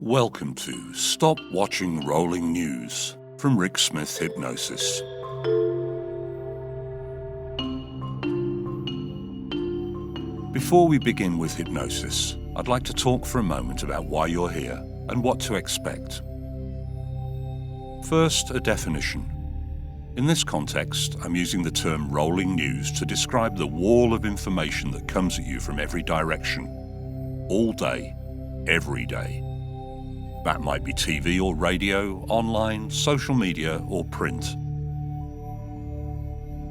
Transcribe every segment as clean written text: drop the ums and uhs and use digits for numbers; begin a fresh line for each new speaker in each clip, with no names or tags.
Welcome to Stop Watching Rolling News from Rick Smith Hypnosis. Before we begin with hypnosis, I'd like to talk for a moment about why you're here and what to expect. First, a definition. In this context, I'm using the term rolling news to describe the wall of information that comes at you from every direction, all day, every day. That might be TV or radio, online, social media, or print.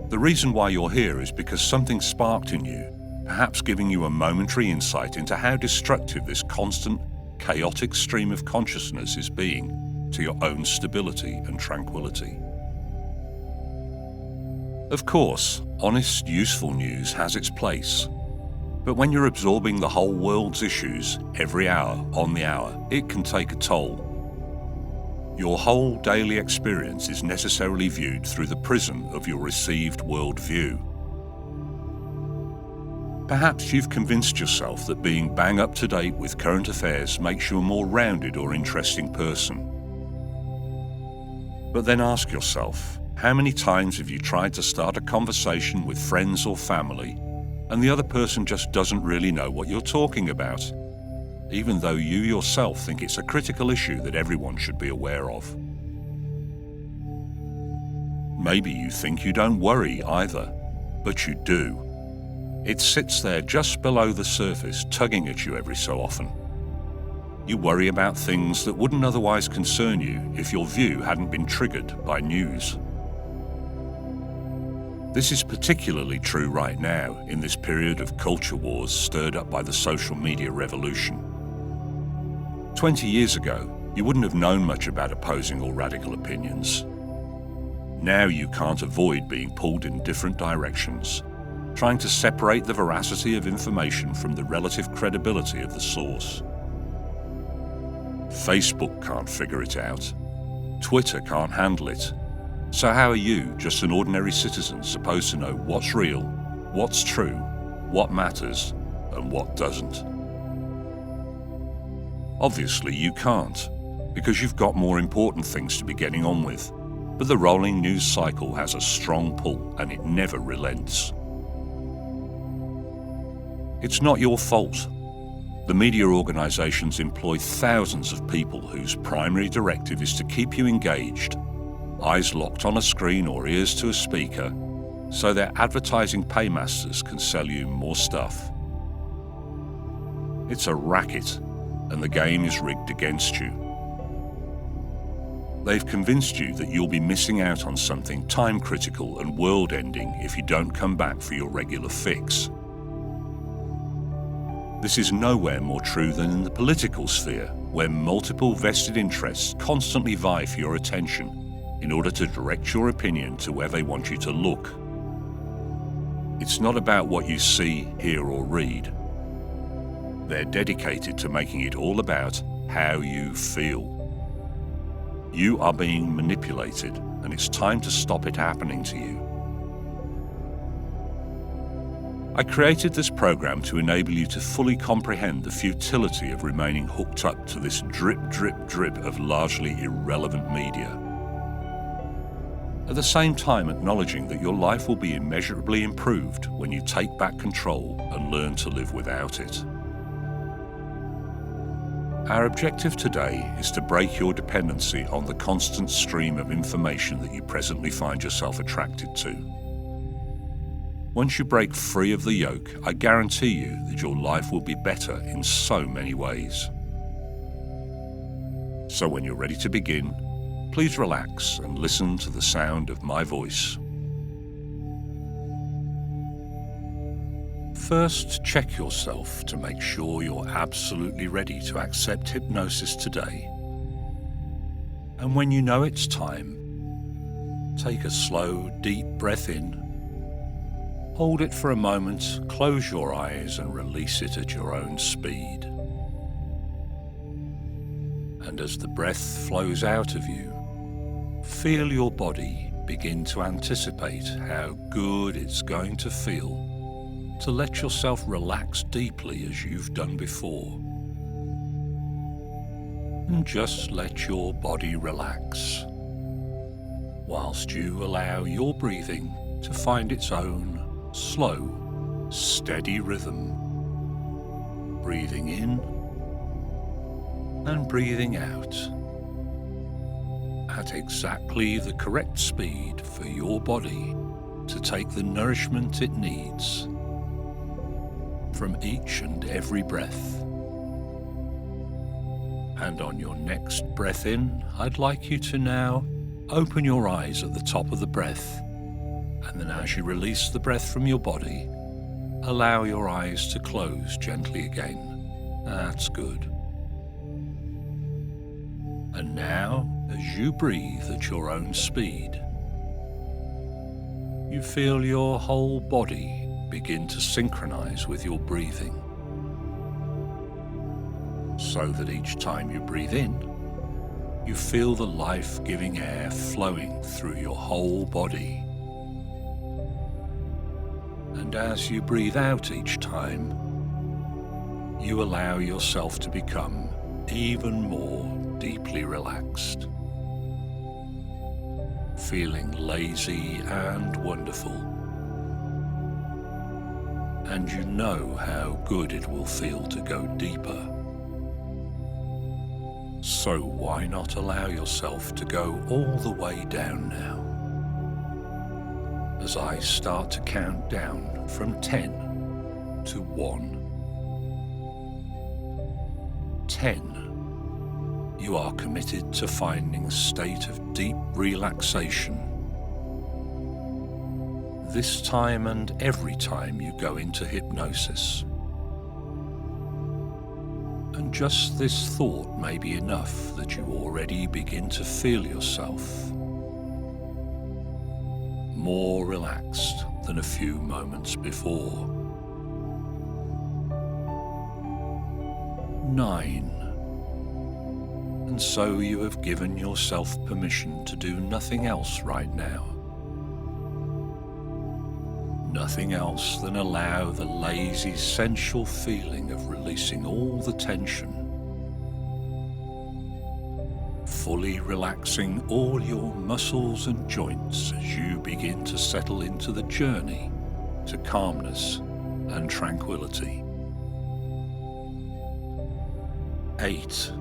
The reason why you're here is because something sparked in you, perhaps giving you a momentary insight into how destructive this constant, chaotic stream of consciousness is being to your own stability and tranquility. Of course, honest, useful news has its place. But when you're absorbing the whole world's issues every hour on the hour, it can take a toll. Your whole daily experience is necessarily viewed through the prism of your received worldview. Perhaps you've convinced yourself that being bang up to date with current affairs makes you a more rounded or interesting person. But then ask yourself, how many times have you tried to start a conversation with friends or family and the other person just doesn't really know what you're talking about, even though you yourself think it's a critical issue that everyone should be aware of? Maybe you think you don't worry either, but you do. It sits there just below the surface, tugging at you every so often. You worry about things that wouldn't otherwise concern you if your view hadn't been triggered by news. This is particularly true right now, in this period of culture wars stirred up by the social media revolution. 20 years ago, you wouldn't have known much about opposing or radical opinions. Now you can't avoid being pulled in different directions, trying to separate the veracity of information from the relative credibility of the source. Facebook can't figure it out. Twitter can't handle it. So how are you, just an ordinary citizen, supposed to know what's real, what's true, what matters, and what doesn't? Obviously you can't, because you've got more important things to be getting on with. But the rolling news cycle has a strong pull, and it never relents. It's not your fault. The media organizations employ thousands of people whose primary directive is to keep you engaged, eyes locked on a screen or ears to a speaker, so their advertising paymasters can sell you more stuff. It's a racket, and the game is rigged against you. They've convinced you that you'll be missing out on something time-critical and world-ending if you don't come back for your regular fix. This is nowhere more true than in the political sphere, where multiple vested interests constantly vie for your attention in order to direct your opinion to where they want you to look. It's not about what you see, hear, or read. They're dedicated to making it all about how you feel. You are being manipulated, and it's time to stop it happening to you. I created this program to enable you to fully comprehend the futility of remaining hooked up to this drip, drip, drip of largely irrelevant media. At the same time acknowledging that your life will be immeasurably improved when you take back control and learn to live without it. Our objective today is to break your dependency on the constant stream of information that you presently find yourself attracted to. Once you break free of the yoke, I guarantee you that your life will be better in so many ways. So when you're ready to begin, please relax and listen to the sound of my voice. First, check yourself to make sure you're absolutely ready to accept hypnosis today. And when you know it's time, take a slow, deep breath in. Hold it for a moment, close your eyes and release it at your own speed. And as the breath flows out of you, feel your body begin to anticipate how good it's going to feel to let yourself relax deeply as you've done before. and just let your body relax, whilst you allow your breathing to find its own slow, steady rhythm. Breathing in and breathing out at exactly the correct speed for your body to take the nourishment it needs from each and every breath. And on your next breath in, I'd like you to now open your eyes at the top of the breath, and then as you release the breath from your body, allow your eyes to close gently again. That's good. And now, as you breathe at your own speed, you feel your whole body begin to synchronize with your breathing, so that each time you breathe in, you feel the life-giving air flowing through your whole body. And as you breathe out each time, you allow yourself to become even more deeply relaxed, feeling lazy and wonderful. And you know how good it will feel to go deeper. So why not allow yourself to go all the way down now? As I start to count down from 10 to 1. 10. You are committed to finding a state of deep relaxation. This time and every time you go into hypnosis. And just this thought may be enough that you already begin to feel yourself more relaxed than a few moments before. 9. And so you have given yourself permission to do nothing else right now. Nothing else than allow the lazy, sensual feeling of releasing all the tension, fully relaxing all your muscles and joints as you begin to settle into the journey to calmness and tranquility. 8.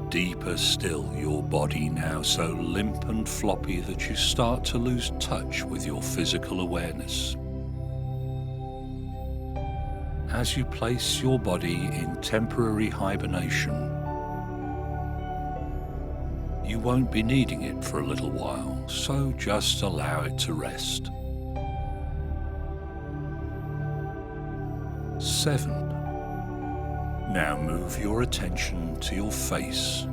Deeper still, your body now so limp and floppy that you start to lose touch with your physical awareness. As you place your body in temporary hibernation, you won't be needing it for a little while, so just allow it to rest. 7. Now move your attention to your face,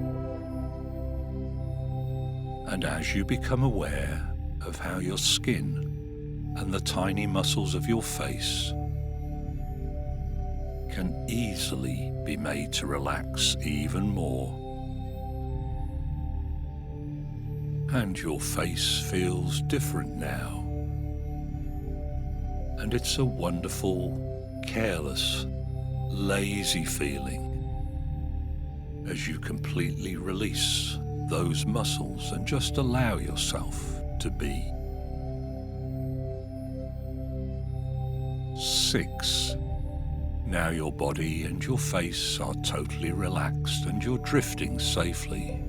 and as you become aware of how your skin and the tiny muscles of your face can easily be made to relax even more. And your face feels different now. And it's a wonderful, careless, lazy feeling as you completely release those muscles and just allow yourself to be. 6. Now your body and your face are totally relaxed and you're drifting safely.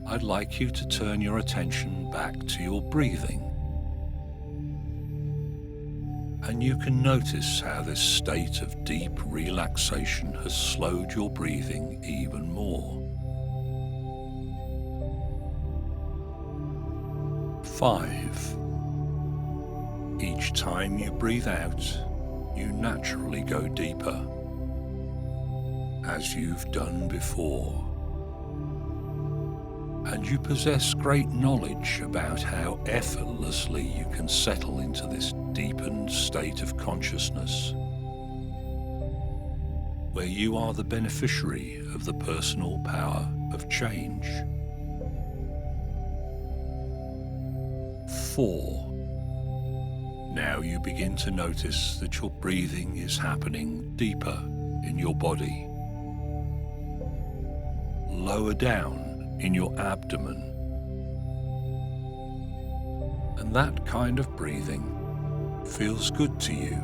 I'd like you to turn your attention back to your breathing. And you can notice how this state of deep relaxation has slowed your breathing even more. 5. Each time you breathe out, you naturally go deeper, as you've done before. And you possess great knowledge about how effortlessly you can settle into this deepened state of consciousness, where you are the beneficiary of the personal power of change. 4. Now you begin to notice that your breathing is happening deeper in your body, lower down in your abdomen. And that kind of breathing feels good to you.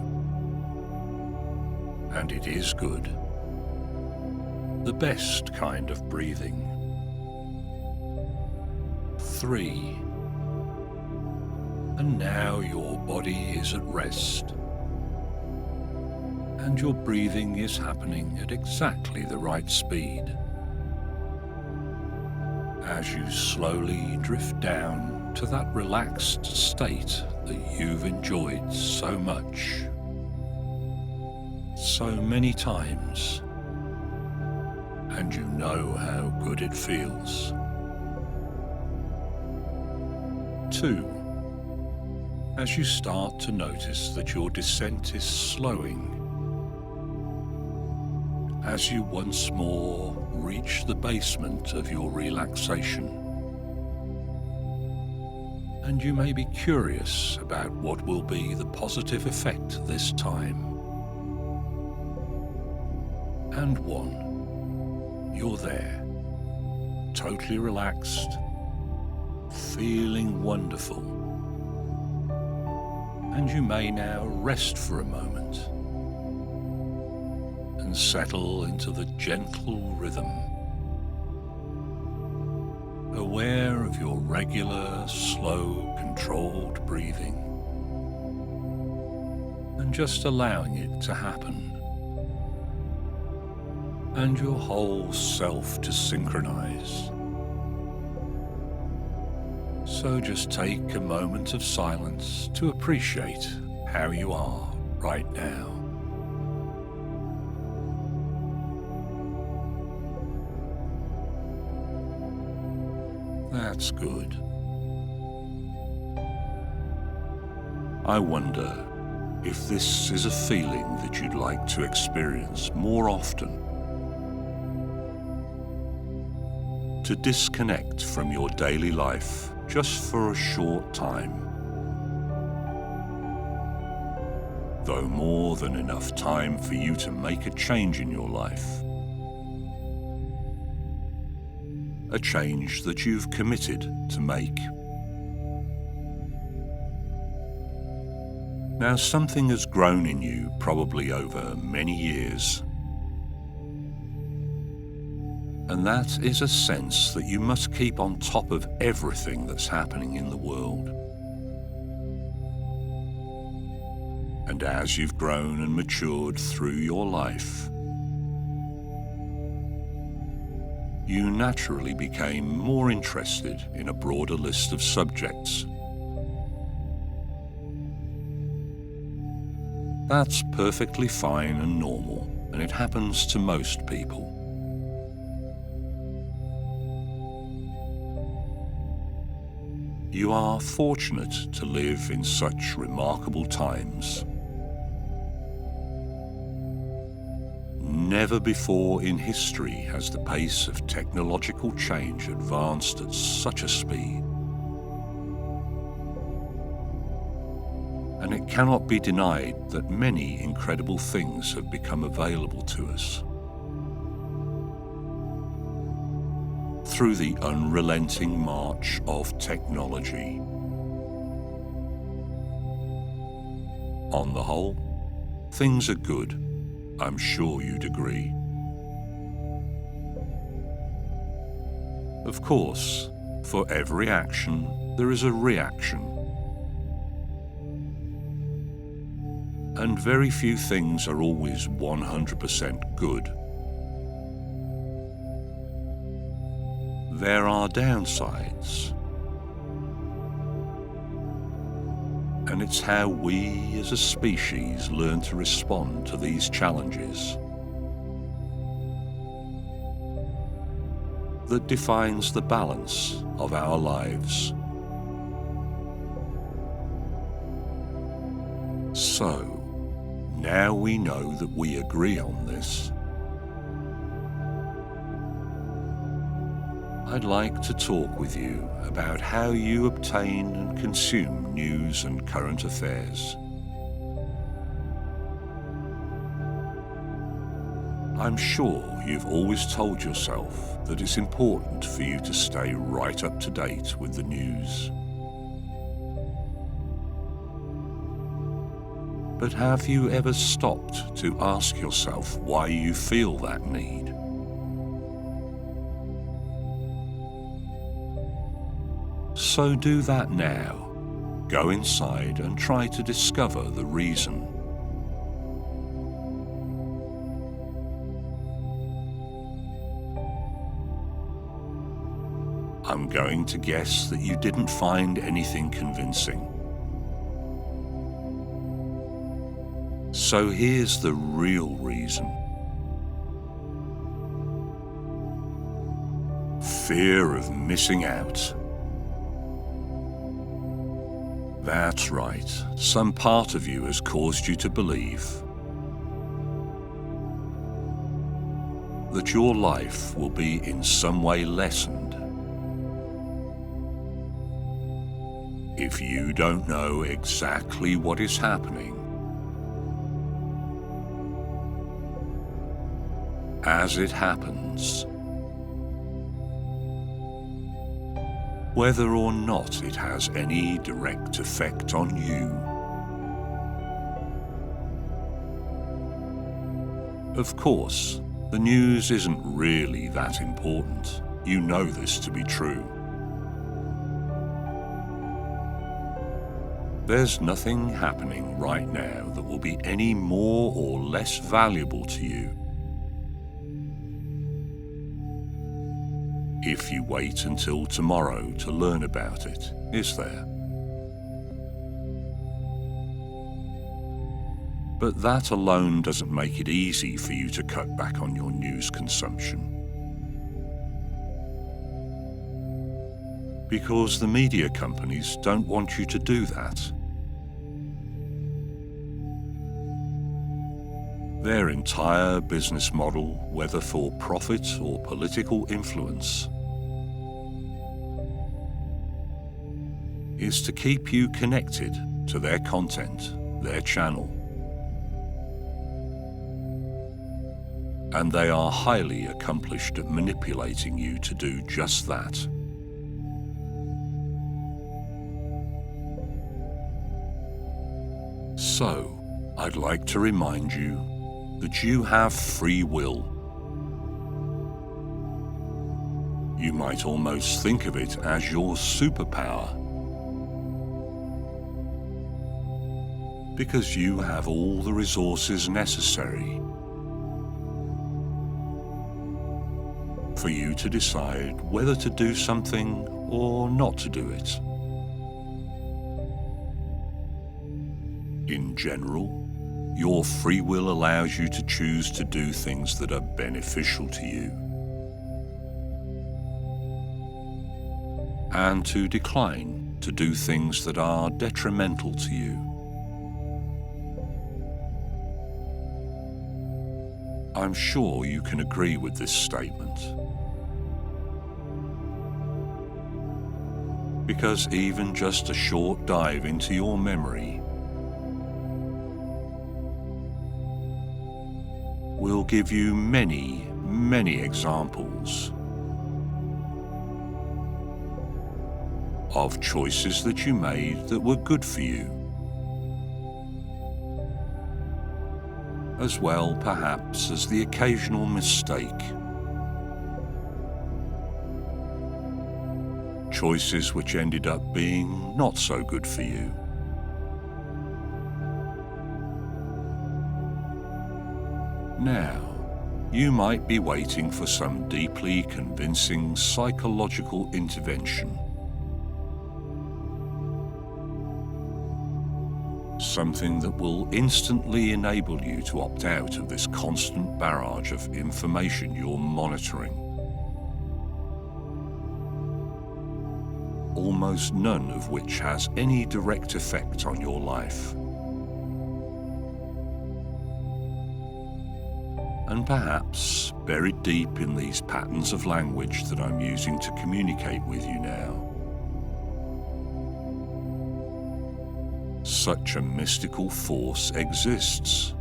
And it is good. The best kind of breathing. 3. And now your body is at rest. And your breathing is happening at exactly the right speed. As you slowly drift down to that relaxed state that you've enjoyed so much, so many times, and you know how good it feels. 2. As you start to notice that your descent is slowing, as you once more reach the basement of your relaxation, and you may be curious about what will be the positive effect this time. And 1. You're there, totally relaxed, feeling wonderful. And you may now rest for a moment and settle into the gentle rhythm, aware of your regular, slow, controlled breathing, and just allowing it to happen, and your whole self to synchronize. So just take a moment of silence to appreciate how you are right now. That's good. I wonder if this is a feeling that you'd like to experience more often. To disconnect from your daily life just for a short time. Though more than enough time for you to make a change in your life. A change that you've committed to make. Now, something has grown in you probably over many years. And that is a sense that you must keep on top of everything that's happening in the world. And as you've grown and matured through your life, you naturally became more interested in a broader list of subjects. That's perfectly fine and normal, and it happens to most people. You are fortunate to live in such remarkable times. Never before in history has the pace of technological change advanced at such a speed. And it cannot be denied that many incredible things have become available to us. Through the unrelenting march of technology. On the whole, things are good. I'm sure you'd agree. Of course, for every action, there is a reaction. And very few things are always 100% good. There are downsides. And it's how we as a species learn to respond to these challenges that defines the balance of our lives. So, now we know that we agree on this. I'd like to talk with you about how you obtain and consume news and current affairs. I'm sure you've always told yourself that it's important for you to stay right up to date with the news. But have you ever stopped to ask yourself why you feel that need? So do that now. Go inside and try to discover the reason. I'm going to guess that you didn't find anything convincing. So here's the real reason. Fear of missing out. That's right. Some part of you has caused you to believe that your life will be in some way lessened if you don't know exactly what is happening as it happens, whether or not it has any direct effect on you. Of course, the news isn't really that important. You know this to be true. There's nothing happening right now that will be any more or less valuable to you if you wait until tomorrow to learn about it, is there? But that alone doesn't make it easy for you to cut back on your news consumption. Because the media companies don't want you to do that. Their entire business model, whether for profit or political influence, is to keep you connected to their content, their channel. And they are highly accomplished at manipulating you to do just that. So, I'd like to remind you that you have free will. You might almost think of it as your superpower, because you have all the resources necessary for you to decide whether to do something or not to do it. In general, your free will allows you to choose to do things that are beneficial to you, and to decline to do things that are detrimental to you. I'm sure you can agree with this statement, because even just a short dive into your memory will give you many, many examples of choices that you made that were good for you, as well perhaps as the occasional mistake. Choices which ended up being not so good for you. Now, you might be waiting for some deeply convincing psychological intervention. Something that will instantly enable you to opt out of this constant barrage of information you're monitoring. Almost none of which has any direct effect on your life. And perhaps, buried deep in these patterns of language that I'm using to communicate with you now, such a mystical force exists.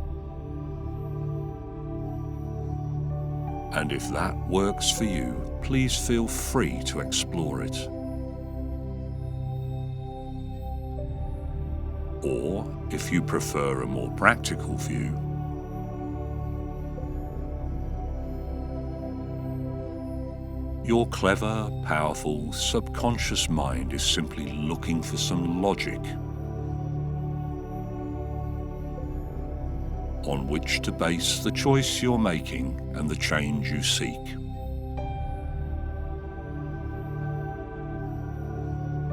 And if that works for you, please feel free to explore it. Or, if you prefer a more practical view, your clever, powerful, subconscious mind is simply looking for some logic on which to base the choice you're making and the change you seek.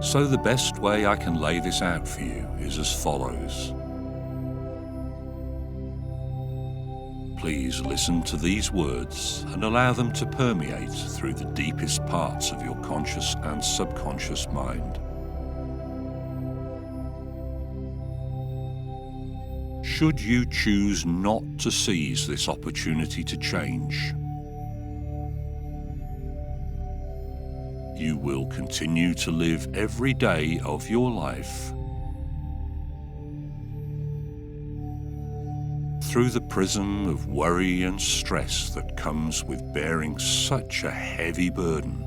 So the best way I can lay this out for you is as follows. Please listen to these words and allow them to permeate through the deepest parts of your conscious and subconscious mind. Should you choose not to seize this opportunity to change, you will continue to live every day of your life through the prism of worry and stress that comes with bearing such a heavy burden.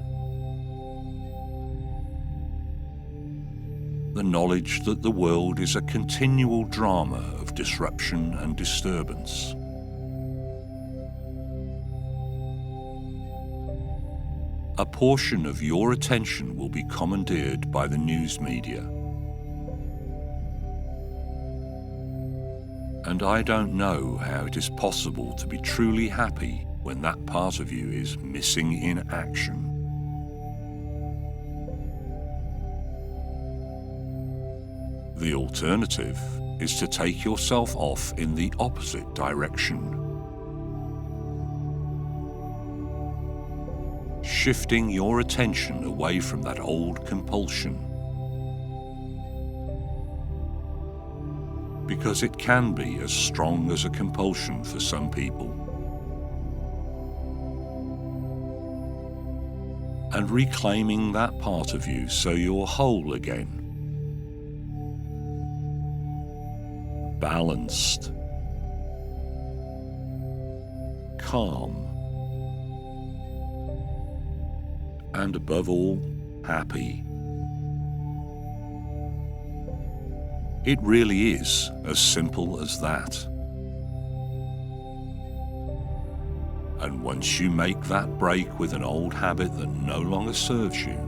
The knowledge that the world is a continual drama of disruption and disturbance. A portion of your attention will be commandeered by the news media. And I don't know how it is possible to be truly happy when that part of you is missing in action. The alternative is to take yourself off in the opposite direction, shifting your attention away from that old compulsion, because it can be as strong as a compulsion for some people, and reclaiming that part of you so you're whole again, balanced, calm, and above all, happy. It really is as simple as that. And once you make that break with an old habit that no longer serves you,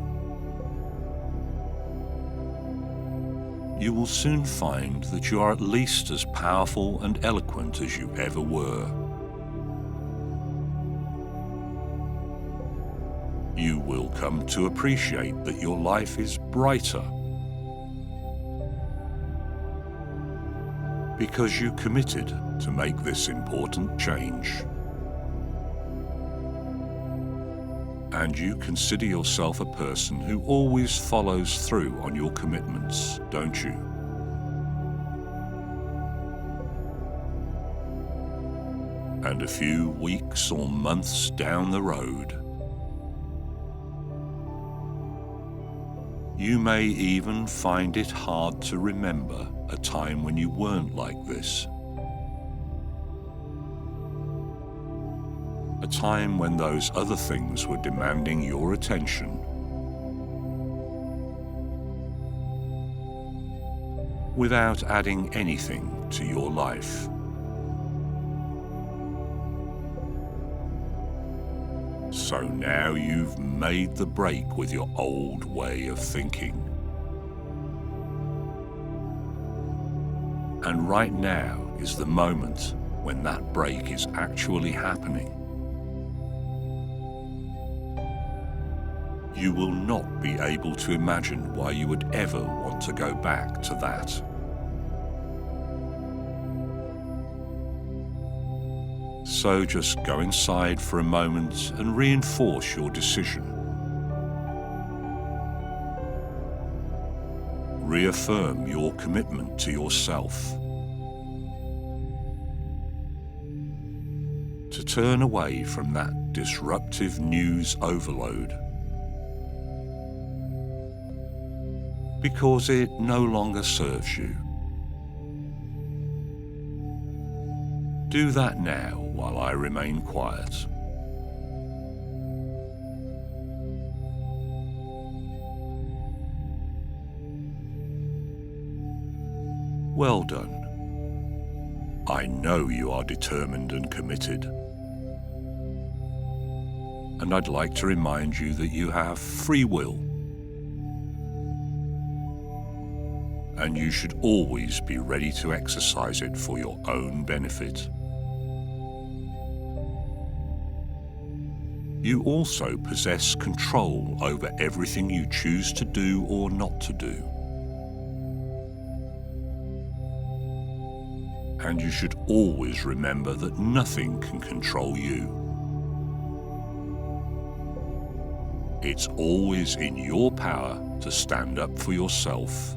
you will soon find that you are at least as powerful and eloquent as you ever were. You will come to appreciate that your life is brighter because you committed to make this important change. And you consider yourself a person who always follows through on your commitments, don't you? And a few weeks or months down the road, you may even find it hard to remember a time when you weren't like this. A time when those other things were demanding your attention. Without adding anything to your life. So now you've made the break with your old way of thinking. And right now is the moment when that break is actually happening. You will not be able to imagine why you would ever want to go back to that. So just go inside for a moment and reinforce your decision. Reaffirm your commitment to yourself. To turn away from that disruptive news overload. Because it no longer serves you. Do that now while I remain quiet. Well done. I know you are determined and committed. And I'd like to remind you that you have free will. And you should always be ready to exercise it for your own benefit. You also possess control over everything you choose to do or not to do. And you should always remember that nothing can control you. It's always in your power to stand up for yourself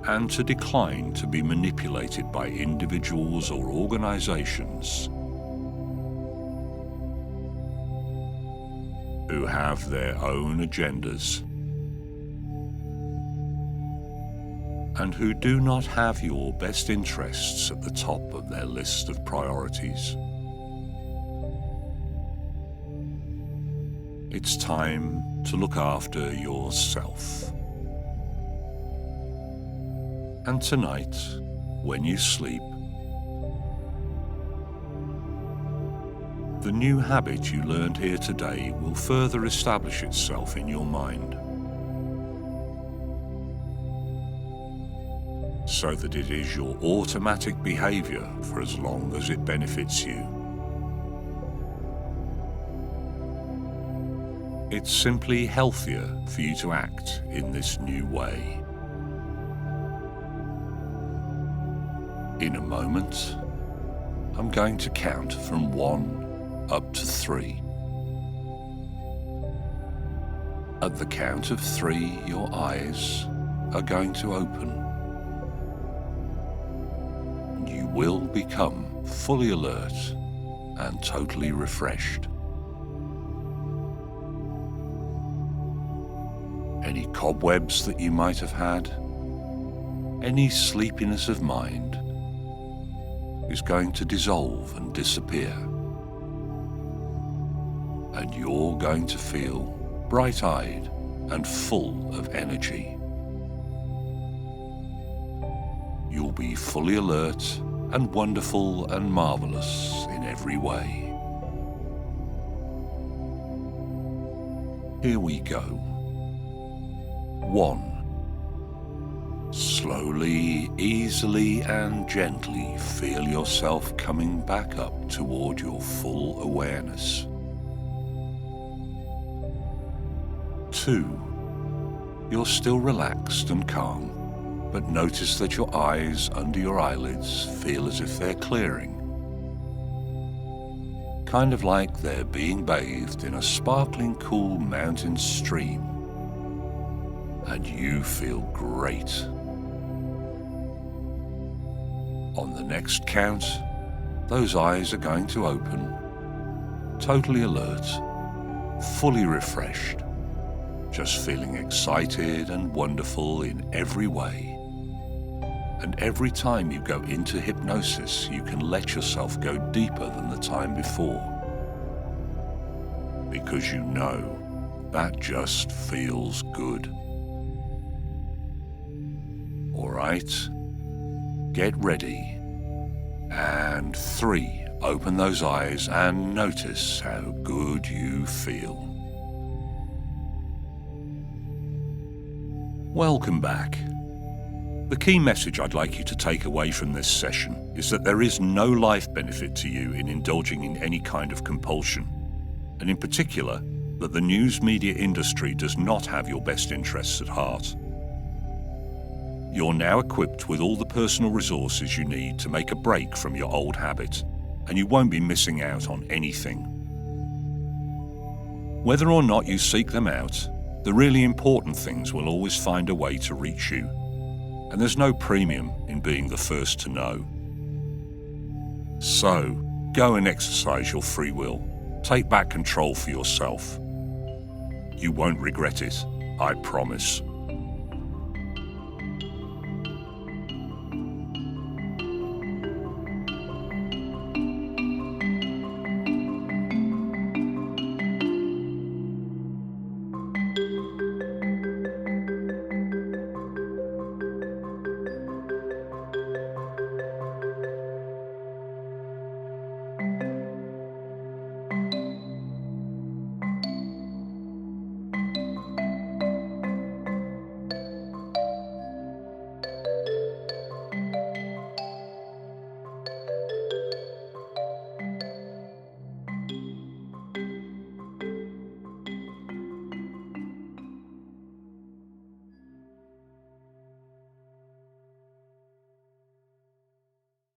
and to decline to be manipulated by individuals or organizations who have their own agendas and who do not have your best interests at the top of their list of priorities. It's time to look after yourself. And tonight, when you sleep, the new habit you learned here today will further establish itself in your mind, so that it is your automatic behavior for as long as it benefits you. It's simply healthier for you to act in this new way. In a moment, I'm going to count from 1 up to 3. At the count of 3, your eyes are going to open. You will become fully alert and totally refreshed. Any cobwebs that you might have had, any sleepiness of mind, is going to dissolve and disappear. And you're going to feel bright-eyed and full of energy. You'll be fully alert and wonderful and marvelous in every way. Here we go. 1. Slowly, easily and gently feel yourself coming back up toward your full awareness. 2. You're still relaxed and calm, but notice that your eyes under your eyelids feel as if they're clearing. Kind of like they're being bathed in a sparkling cool mountain stream. And you feel great. On the next count, those eyes are going to open, totally alert, fully refreshed, just feeling excited and wonderful in every way. And every time you go into hypnosis, you can let yourself go deeper than the time before. Because you know that just feels good. All right, get ready. And 3, open those eyes and notice how good you feel. Welcome back. The key message I'd like you to take away from this session is that there is no life benefit to you in indulging in any kind of compulsion, and in particular, that the news media industry does not have your best interests at heart. You're now equipped with all the personal resources you need to make a break from your old habit, and you won't be missing out on anything. Whether or not you seek them out, the really important things will always find a way to reach you, and there's no premium in being the first to know. So, go and exercise your free will. Take back control for yourself. You won't regret it, I promise.